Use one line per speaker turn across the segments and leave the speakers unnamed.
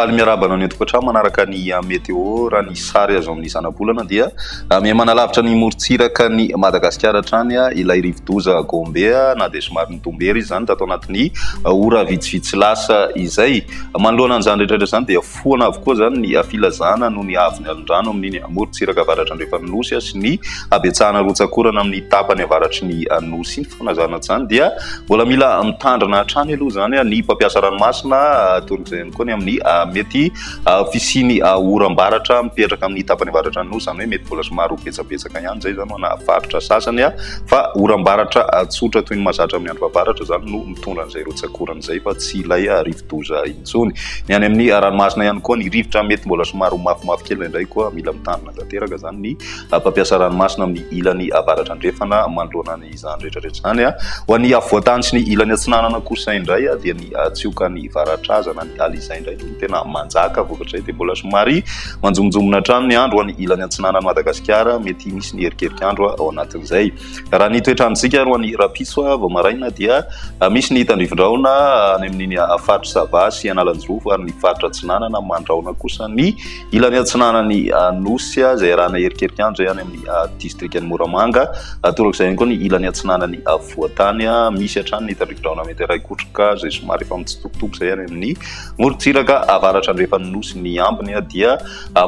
faly miarabana ny tokantrano manaraka ny météo raha ny sary azo amin'ny zana-bolana dia miha manalavitra ny morontsiraka ny Madagasikara hatrany ilay rivodoza Gombe na dia somary nitombery izy zany tato anatin'ny ora vitsivitsy lasa izay manoloana an'izany rehetrarehetra zany dia foana avokoa zany ny filazana no ny avy ny alin-drano amin'ny morontsiraka avaratra andrehefa nosy sy ny abetsahana rotsakorana amin'ny tapany avaratry ny nosy ny fanazana zany dia mbola mila mitandrina hatrany aloha zany ny mpampiasa ranomasina torak'izay ihany koa ny amin'ny mety fisiny oram-baratra mipetraka amin'ny tapany avaratra nosy zany hoe mety mbola somary betsabetsaka ihany zay zany ana faritra sasany fa oram-baratra tsotra toy ny mahazatra amin'ny andro favaratra zany no mitondra an'izay rotsakorana izay fa tsy ilay rivodoza intsony ny any amin'ny ranomasina ihany koa ny rivotra mety mbola somary mafimafy kely indray koa mila mitandrina tanteraka zany ny mpampiasa ranomasina amin'ny ilany avaratra andrefana manoloana ny izany rehetrarehetra zany ho an'ny avoatany sy ny ilany atsinanana kosa indray dia ny tsioka ny varatrazana ny alizay indray no tena manjaka vokatray dia mbola somary manjomijomona hatrany ny andro ho an'ny ilany atsinanana Madagasikara mety misy ny erikerik'andro ao anatin'izay raha ny toetrandrontsika ho an'ny rapiso vao maraina dia misy ny tandrivindraona any amin'iny faritra Sava sy Analanjoro ary ny faritra atsinanana mandraona kosa ny ilany atsinanany nosy izay rahana erikerik'andro zay any amin'ny distriktan'ny Moramanga torak'izay ihany koa ny ilany atsinanany voatany misy hatrany ny tandrivindraona mety iray kotroka zay somary efa mitsitokotoko zay any amin'ny morontsiraka avaratra andrehefa nosy ny ambiny dia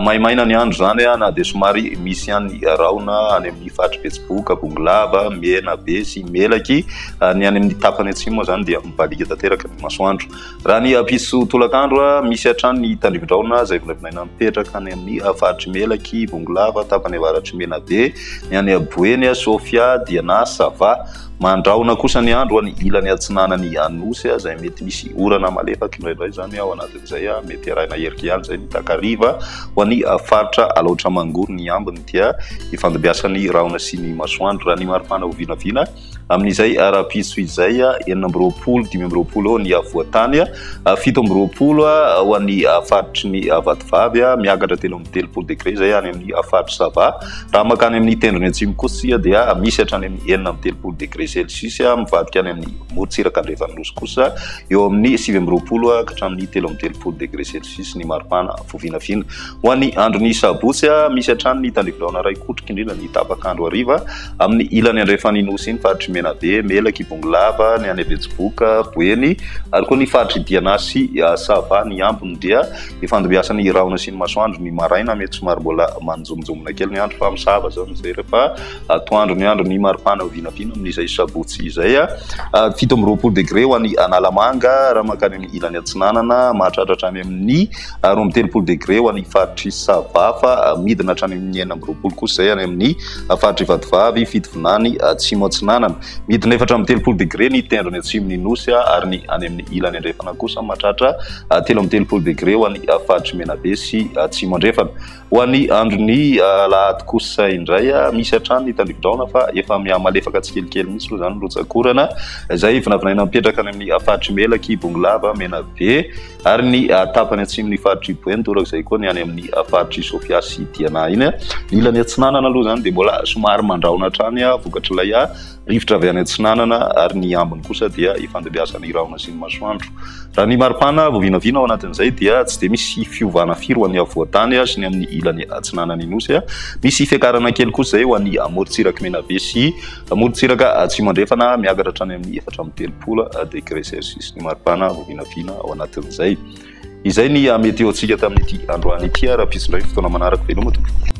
maimaina ny andro zany na dia somary misy ihany raona any amin'ny faritra Betsiboka, Bongolava, Menabe sy Melaky ny any amin'ny tapany atsimo zany dia mibalika tanteraka ny masoandro raha ny piso tolakandro misy hatrany ny tandrivindraona zay vinavinaina mipetraka any amin'ny faritra Melaky, Bongolava, tapany avaratry Menabe ny any Boeny, Sofia, Diana, Sava mandraona kosa ny andro any ilany atsinanany nosy zay mety misy orana malefaka indraindray zany ao anatin'izay mety arahina herika ihany zay ny takariva ho an'ny faritra Alaotra Mangoro ny ambiny dia ifandebiasan'ny raona sy ny masoandro raha ny maripana ho vinavina amin'izay rapiso izay 9 20 ny voatany 7 ho an'ny faritry ny Vatovavy miakatra 3 degré zay any amin'ny faritra Sava raha makany amin'ny tendrony atsimo kosa dia misy hatrany amin'ny 9 degré Celsius mivadika any amin'ny morontsiraka andrehefa nosy kosa eo amin'ny 7 hatramin'ny 13 degré Celsius ny maripana fovinavina ho an'ny andron'ny sabotsy misy hatrany ny tandrivindraona ray kotroka indrindra ny tapakandro hariva amin'ny ilany andrefany nosy iny faritra Menabe, Melaky, Bongolava ny any Betsiboka, Boeny ary koa ny faritra Diana sy Sava ny ambiny dia ifandebiasan'ny raona sy ny masoandro ny maraina mety somary mbola manjomijomona kely ny andro fa misava zany zay rehefa atoandro ny andro ny maripana hovinavina amin'izay sabotsy izay 17 degré ho an'ny Analamanga raha makany amin'ny ilany atsinanana mahatratratra any amin'ny 13 degré ho an'ny faritry Sava fa midina hatrany amin'ny 19 kosa zay any amin'ny faritry Vatovavy, Fitovinany, Atsimo atsinanana midina 13 degré ny tendrony atsimony nosy ary ny any amin'ny ilany andrefana kosa mahatratra 13 degré ho an'ny faritry Menabe sy Atsimo andrefana ho an'ny andron'ny lahady kosa indray misy hatrany ny tandrivindraona fa efa malefaka tsikelikely misy aloha zany rotsakorana izay vinavinaina mipetraka any amin'ny faritry Melaky, Bongolava, Menabe ary ny tapany atsimony faritry Boeny torak'izay koa ny any amin'ny faritry Sofia sy Diana iny ny ilany atsinanana aloha zany dia mbola somary mandraona hatrany vokatr'ilay rivotra avy any atsinanana ary ny ambiny kosa dia ifandebiasan'ny raona sy ny masoandro raha ny maripana vovinavina ao anatin'izay dia tsy dia misy fiovana firy ho an'ny avoatany sy ny amin'ny ilany atsinanany nosy misy fiakarana kely kosa zay ho an'ny morontsiraka Menabe sy morontsiraka Atsimo andrefana miakatra hatrany amin'ny 13 degré Celsius ny maripana vovinavina ao anatin'izay izay ny météo tsika tamin'ity androany ity raha pisindray fotoana manaraka veloma tompoko